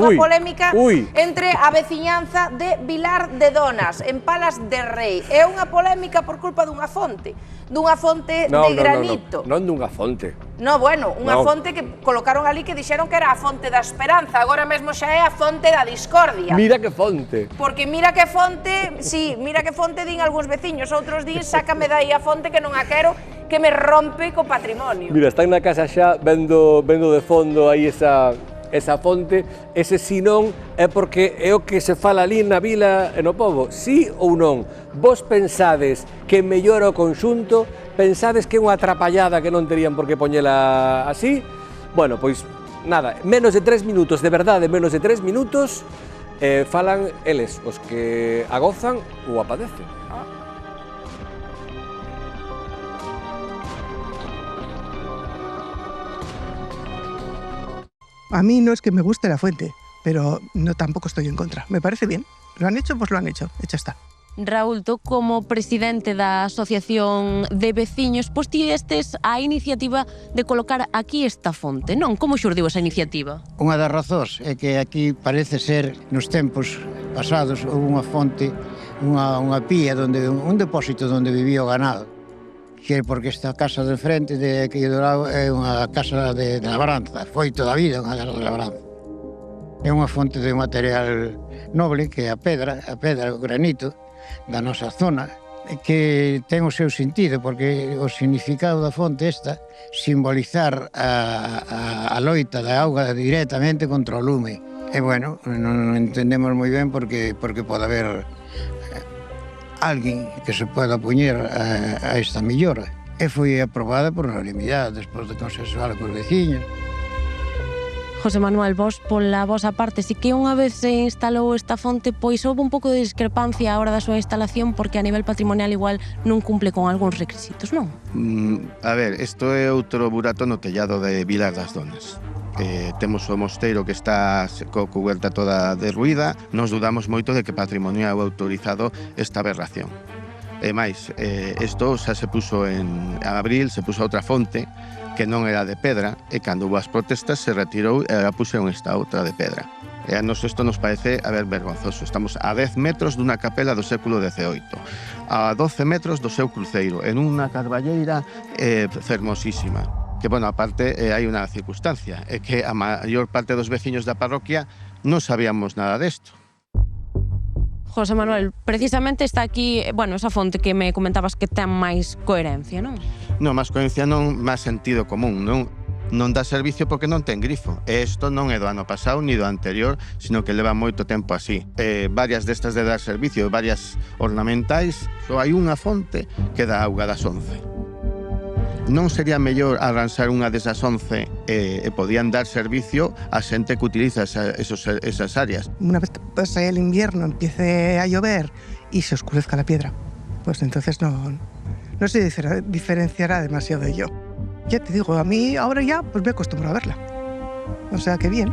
unha polémica ui. entre a veciñanza de Vilar de Donas, en Palas de Rei. É unha polémica por culpa dunha fonte de granito. Non dunha fonte. No, bueno, unha fonte que colocaron ali que dixeron que era a fonte da esperanza, agora mesmo xa é a fonte da discordia. Mira que fonte. Porque mira que fonte, sí, mira que fonte din algúns veciños, outros din sácame dai a fonte que non a quero, que me rompe co patrimonio. Mira, están na casa xa vendo de fondo aí esa fonte, ese si non é porque é o que se fala ali na vila e no pobo, sí ou non? Vos pensades que mellora o conxunto? Pensades que é unha atrapallada que non terían por que poñela así? Bueno, pois nada, menos de 3 minutos, de verdade, menos de 3 minutos, falan eles, os que a gozan ou a padecen. A mí no es que me guste la fuente, pero no tampoco estoy en contra. Me parece bien. ¿Lo han hecho? Pues lo han hecho. Hecho está. Raúl, tú como presidente da Asociación de Veciños, pois ti estes a iniciativa de colocar aquí esta fonte, non? Como xurdiu esa iniciativa? Unha das razóns é que aquí parece ser, nos tempos pasados, houve unha fonte, unha pía, un depósito onde vivía o ganado. Que porque esta casa de frente de aquí do lado é unha casa de labranza, foi toda a vida unha casa de labranza. É unha fonte de material noble que é a pedra, o granito da nosa zona, que ten o seu sentido, porque o significado da fonte esta simbolizar a loita da auga directamente contra o lume. E bueno, non entendemos moi ben porque pode haber alguén que se poda poñer a esta millora. E foi aprobada por unanimidade, despois de consensuala cos veciños. José Manuel, vos, pola vosa parte, si que unha vez se instalou esta fonte, pois houve un pouco de discrepancia a hora da súa instalación porque a nivel patrimonial igual non cumple con algúns requisitos, non? A ver, isto é outro burato no tellado de Vilar das Donas. Temos o mosteiro que está coberta toda derruída, nos dudamos moito de que Patrimonio hau autorizado esta aberración. E máis, isto xa se puso en abril, se puso outra fonte que non era de pedra, e cando houve as protestas se retirou e a puseron esta outra de pedra. E a nos isto nos parece, vergonzoso. Estamos a 10 metros dunha capela do século XVIII, a 12 metros do seu cruceiro, en unha carballeira fermosísima. Que, bueno, aparte, hai unha circunstancia, é que a maior parte dos veciños da parroquia non sabíamos nada desto. José Manuel, precisamente está aquí, bueno, esa fonte que me comentabas que ten máis coherencia, non? Non, máis coherencia non, máis sentido común, non? Non dá servicio porque non ten grifo. E isto non é do ano pasado ni do anterior, sino que leva moito tempo así. Varias destas de dar servicio, varias ornamentais, só hai unha fonte que dá auga das 11. Non sería mellor arranxar unha desas 11 e podían dar servicio a xente que utiliza esas áreas? Una vez pase el invierno, empiece a llover y se oscurezca la piedra, pues entonces no se diferenciará demasiado de ello. Ya te digo, a mí ahora ya pues me acostumbro a verla. O sea que bien.